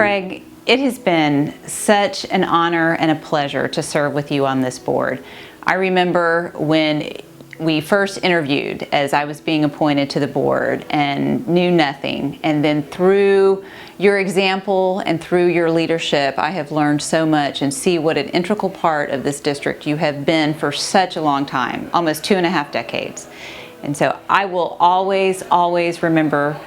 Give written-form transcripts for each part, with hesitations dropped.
Craig, it has been such an honor and a pleasure to serve with you on this board. I remember when we first interviewed as I was being appointed to the board and knew nothing, and then through your example and through your leadership, I have learned so much and see what an integral part of this district you have been for such a long time, almost 2.5 decades. And so I will always, always remember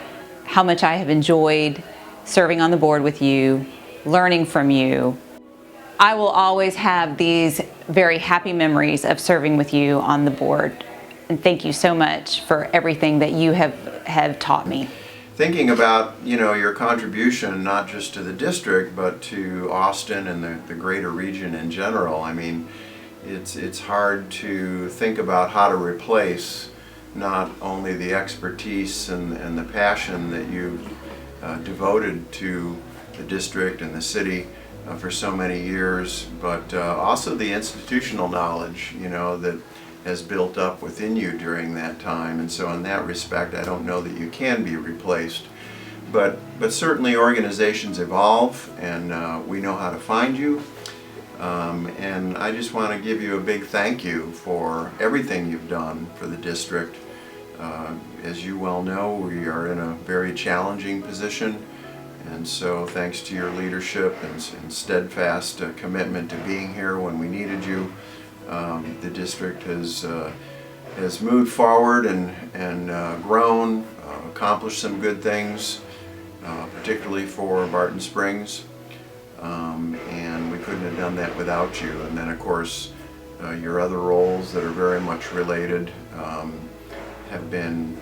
how much I have enjoyed serving on the board with you, learning from you. I will always have these very happy memories of serving with you on the board. And thank you so much for everything that you have taught me. Thinking about, your contribution not just to the district but to Austin and the greater region in general, I mean, it's hard to think about how to replace not only the expertise and the passion that you've devoted to the district and the city for so many years, but also the institutional knowledge, that has built up within you during that time. And so in that respect, I don't know that you can be replaced. But certainly organizations evolve, and we know how to find you. And I just want to give you a big thank you for everything you've done for the district. As you well know, we are in a very challenging position, and so thanks to your leadership and steadfast commitment to being here when we needed you, the district has moved forward and grown, accomplished some good things, particularly for Barton Springs, and we couldn't have done that without you. And then of course your other roles that are very much related have been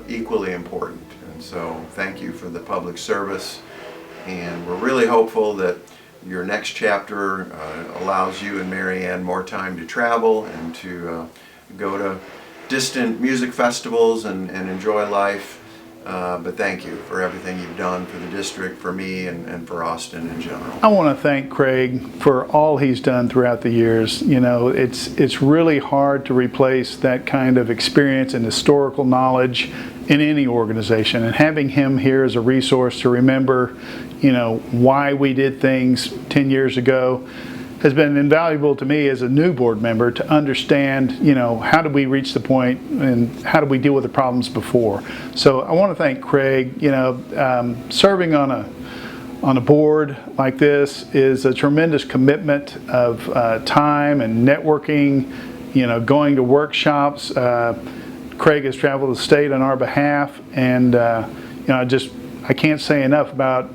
equally important. And so thank you for the public service, and we're really hopeful that your next chapter allows you and Mary Ann more time to travel and to go to distant music festivals and enjoy life. But thank you for everything you've done for the district, for me, and for Austin in general. I want to thank Craig for all he's done throughout the years. It's really hard to replace that kind of experience and historical knowledge in any organization. And having him here as a resource to remember, why we did things 10 years ago has been invaluable to me as a new board member to understand, how did we reach the point and how did we deal with the problems before. So I want to thank Craig. Serving on a board like this is a tremendous commitment of time and networking, going to workshops. Craig has traveled the state on our behalf, and I can't say enough about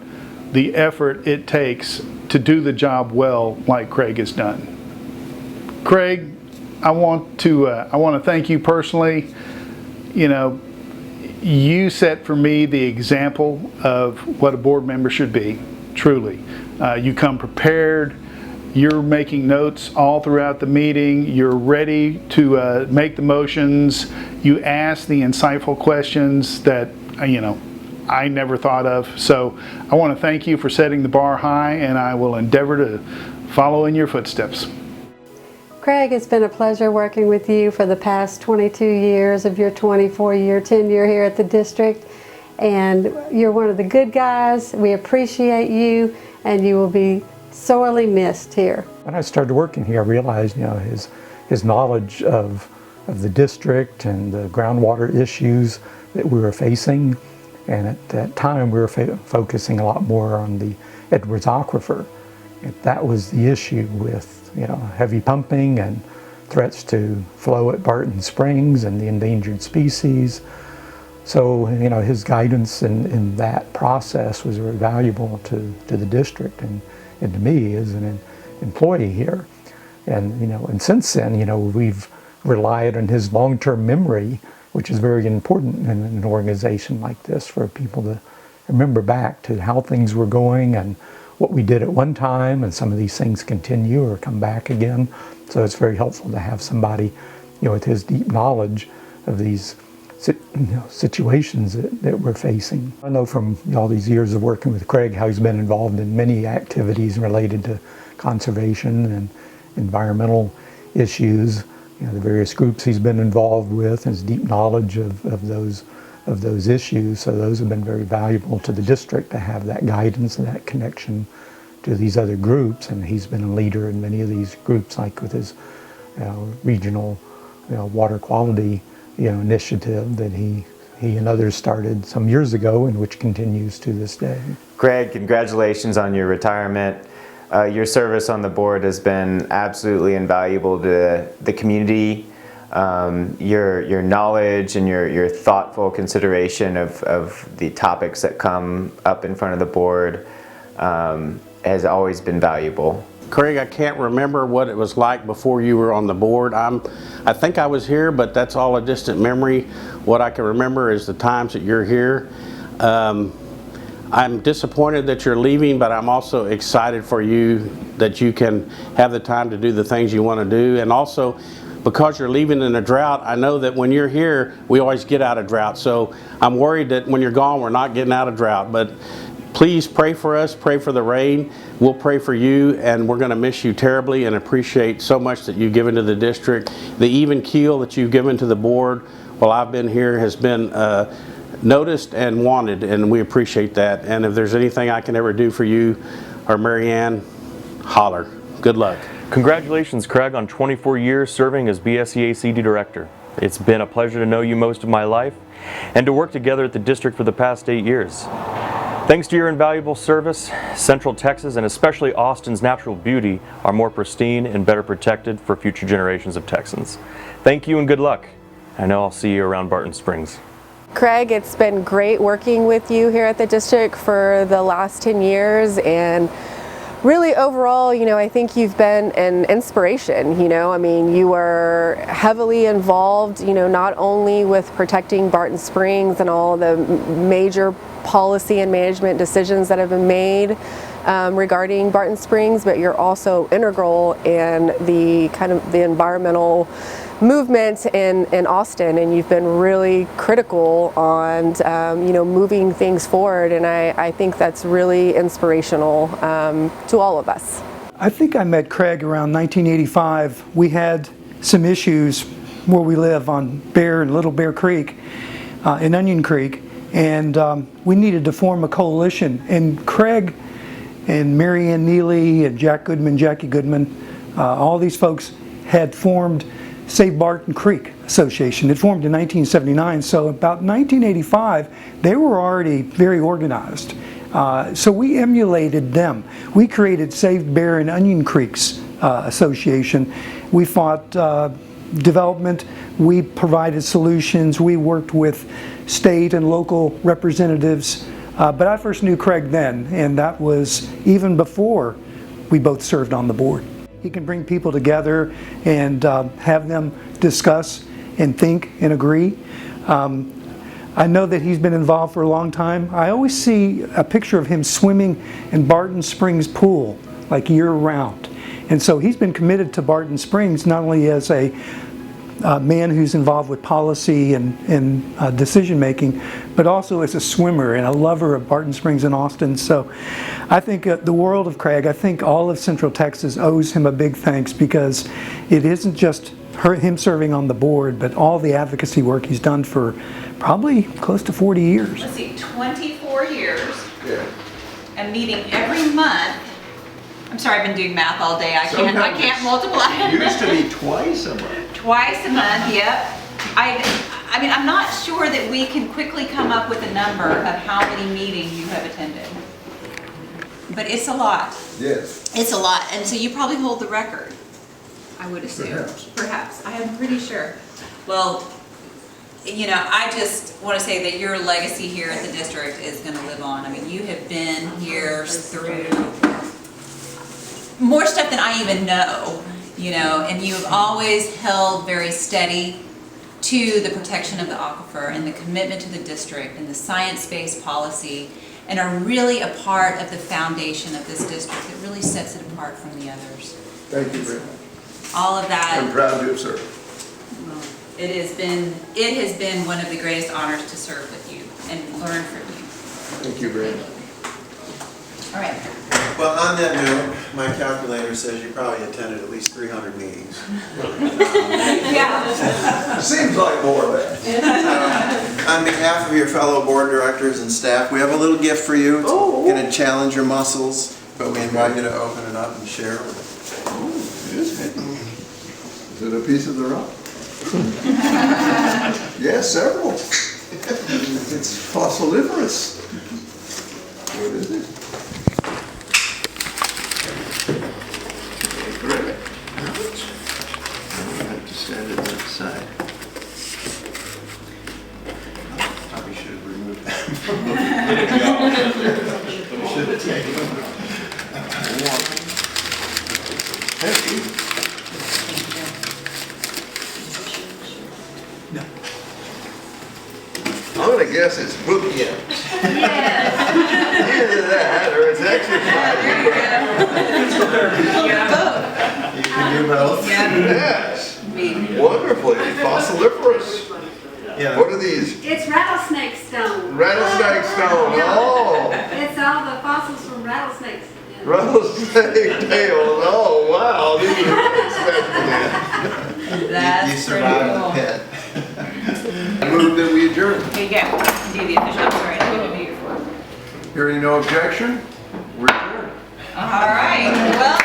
the effort it takes to do the job well like Craig has done. Craig, I want to thank you personally. You set for me the example of what a board member should be, truly. You come prepared, you're making notes all throughout the meeting, you're ready to make the motions, you ask the insightful questions that, I never thought of. So I want to thank you for setting the bar high, and I will endeavor to follow in your footsteps. Craig, it's been a pleasure working with you for the past 22 years of your 24-year tenure here at the district. And you're one of the good guys. We appreciate you, and you will be sorely missed here. When I started working here, I realized, his knowledge of the district and the groundwater issues that we were facing. And at that time, we were focusing a lot more on the Edwards Aquifer. And that was the issue with, heavy pumping and threats to flow at Barton Springs and the endangered species. So, his guidance in that process was very valuable to the district and to me as an employee here. And, and since then, we've relied on his long-term memory, which is very important in an organization like this, for people to remember back to how things were going and what we did at one time, and some of these things continue or come back again. So it's very helpful to have somebody, with his deep knowledge of these situations that we're facing. I know from all these years of working with Craig how he's been involved in many activities related to conservation and environmental issues. The various groups he's been involved with, his deep knowledge of those of those issues. So those have been very valuable to the district to have that guidance and that connection to these other groups. And he's been a leader in many of these groups, like with his regional water quality initiative that he and others started some years ago, and which continues to this day. Craig, congratulations on your retirement. Your service on the board has been absolutely invaluable to the community. Your knowledge and your thoughtful consideration of the topics that come up in front of the board has always been valuable. Craig, I can't remember what it was like before you were on the board. I think I was here, but that's all a distant memory. What I can remember is the times that you're here. I'm disappointed that you're leaving, but I'm also excited for you that you can have the time to do the things you want to do. And also, because you're leaving in a drought, I know that when you're here, we always get out of drought. So I'm worried that when you're gone, we're not getting out of drought. But please pray for us, pray for the rain. We'll pray for you, and we're going to miss you terribly and appreciate so much that you've given to the district. The even keel that you've given to the board while I've been here has been noticed and wanted, and we appreciate that. And if there's anything I can ever do for you or Mary Ann, holler. Good luck. Congratulations, Craig, on 24 years serving as BSEA Director. It's been a pleasure to know you most of my life and to work together at the district for the past 8 years. Thanks to your invaluable service, Central Texas and especially Austin's natural beauty are more pristine and better protected for future generations of Texans. Thank you and good luck. I know I'll see you around Barton Springs. Craig, it's been great working with you here at the district for the last 10 years, and really overall, I think you've been an inspiration. I mean, you were heavily involved, not only with protecting Barton Springs and all the major policy and management decisions that have been made regarding Barton Springs, but you're also integral in the kind of the environmental movement in Austin, and you've been really critical on moving things forward, and I think that's really inspirational to all of us. I think I met Craig around 1985. We had some issues where we live on Bear and Little Bear Creek in Onion Creek, and we needed to form a coalition, and Craig and Mary Ann Neely and Jackie Goodman, all these folks had formed Save Barton Creek Association. It formed in 1979, so about 1985 they were already very organized. So we emulated them. We created Save Bear and Onion Creeks Association. We fought development, we provided solutions, we worked with state and local representatives, but I first knew Craig then, and that was even before we both served on the board. He can bring people together and have them discuss and think and agree. I know that he's been involved for a long time. I always see a picture of him swimming in Barton Springs pool, like year-round. And so he's been committed to Barton Springs not only as a man who's involved with policy and decision-making, but also as a swimmer and a lover of Barton Springs and Austin. So I think the world of Craig, I think all of Central Texas owes him a big thanks, because it isn't just him serving on the board, but all the advocacy work he's done for probably close to 40 years. Let's see, 24 years. Yeah. And meeting every month. I'm sorry, I've been doing math all day. I can't multiply. It used to be twice a month. Twice a month, yep. I mean, I'm not sure that we can quickly come up with a number of how many meetings you have attended. But it's a lot. Yes. It's a lot. And so you probably hold the record, I would assume. Perhaps. I am pretty sure. Well, I just want to say that your legacy here at the district is going to live on. I mean, you have been here through more stuff than I even know, and you have always held very steady to the protection of the aquifer and the commitment to the district and the science-based policy, and are really a part of the foundation of this district that really sets it apart from the others. Thank you very much. All of that. I'm proud to have served. Well, it has been one of the greatest honors to serve with you and learn from you. Thank you very much. All right. Well, on that note, my calculator says you probably attended at least 300 meetings. Seems like more of that. On behalf of your fellow board directors and staff, we have a little gift for you. It's going to challenge your muscles, but we invite you to open it up and share it with Is it a piece of the rock? Yes, several. It's fossiliferous. What is it? Great. I have to stand it outside. Probably should have removed that. Should have taken it. Heavy. No. I'm gonna guess it's bookends. Either that or it's exercise. You can do both. Yes. Wonderfully. Fossiliferous. Yeah. What are these? It's rattlesnake stone. Rattlesnake stone. Oh. It's all the fossils from rattlesnakes. Rattlesnake tails. Oh, wow. These are unexpected. You survived the pit. I move that we adjourn. Here you go. Do the official, I'm sorry, who do you for? Hearing no objection, we're adjourned. All right, well.